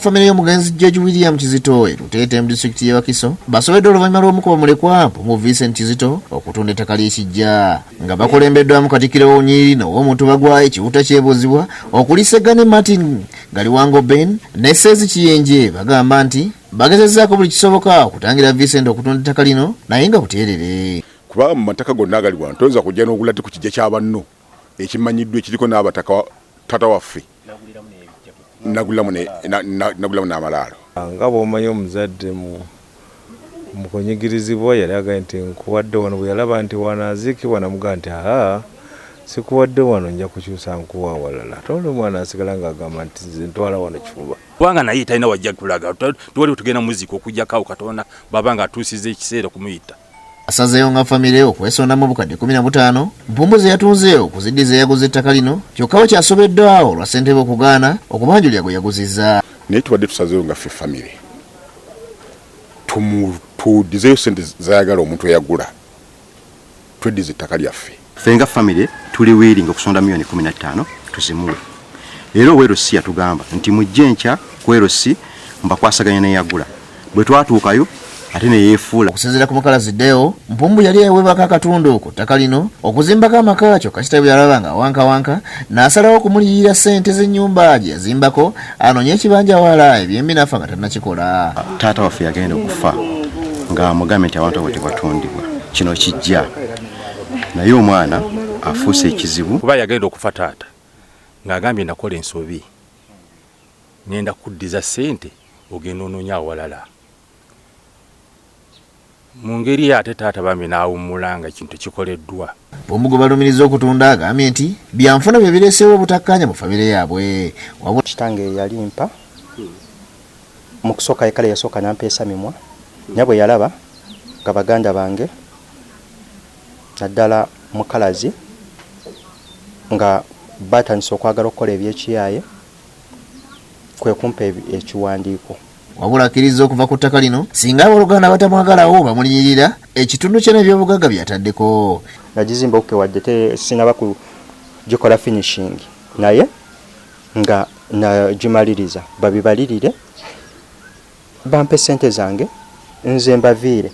famire y'omugenzi George William Kizito Lutete mu district y'e Wakiso basobedde oluvannyuma lw'omukuba mulekwa mu Vincent Kizito okutunda ettaka ly'Ekiggya nga bakulembeddwamu Katikkiro Wonyiri n'ow'omuntu bagwayo Kiwuta Kyebuzibwa okulisegane Martin Galiwango Ben ne Sezi Kiyenje bagamba nti bagezezzaako buli kisoboka okutangira Vincent okutunda ettaka lino naye nga buteerere. Kuba mu mataka gonna agalirwa toyinza kujja n'ogula ku kiggya kya banno ekimanyiddwa ekiriko n'abataka tata waffe nagulamu n'amalaalo. Nga bw'omanyi omuzadde mu kunyigirizibwa yali agaye nti nkuwadde wano, bwe yalaba nti wanaziikibwa namugaa nti sikuwadde wano nja kukyusa nkuwa walala. Tolole omwana asigala ng'agamba nti nze ntwala wano kifuba. Kubanga naye talina wajja kulaga tuwali tugenda muziko okujjako Katonda baba nga atuusizza ekiseera kumuyita. Asazeeyo nga famire okwesondamu obukadde 15 mpumbuzi yatunze okuziddiza yaguze ettaka lino kyokka we kyasobeddwawo olwa ssentebe okugaana okubanjulira gwe yaguzizza. Naye tubadde tusazeeyo nga ffe famire tuddizeeyo ssente zayagala omuntu eyagula tweddiza ettaka lyaffe. Ffe nga famire tuli wiringa okusonda miliyoni 15 tuzimuwe. Era owerosi yatugamba nti mujje nkya kwerosi mbakwasaganya neyagula. Bwe twatuukayo ate ne yeefuula. Okusinziira ku mukalazi Deo, mpumbu yali ewebako akatundu ku ttaka lino okuzimbako amaka kyokka kitaawe yalaba nga wanka n'asalawo okumuliyirira ssente z'ennyumba gye yazimbako anoonye ekibanja wala ebyembi n'afa nga tannakikola. Taata waffe yagenda okufa nga amugambye nti abantu abo tebatundibwa kino kijja, naye omwana afuuse ekizibu. Kuba yagenda okufa taata ng'agambye nakola ensobi ngenda kuddiza ssente ogenda onoonya awalala. Mu ngeri ate taata bambi n'awummula nga ekintu kikoleddwa. Bw'omugo balumiriza okutunda agambye nti byanfuna bye bireeseewo obutakkanya mu famire yaabwe. Kitange yalimpa mu kusooka ekale yasooka nampeesa mimwa naye bwe yalaba nga baganda bange naddala mukalazi nga batandise okwagala okukola ebyekiyaaye kwe kumpa ekiwandiiko. Wabula akkiriza okuva ku ttaka lino singa Abooluganda batamwagalawo bamuliyirira ekitundu kye n'ebyobugagga byataddeko. Nagizimba okukewadde sinaba kugikola finishing naye nga nagimaliriza babibalirire bampe ssente zange nze mbaviire.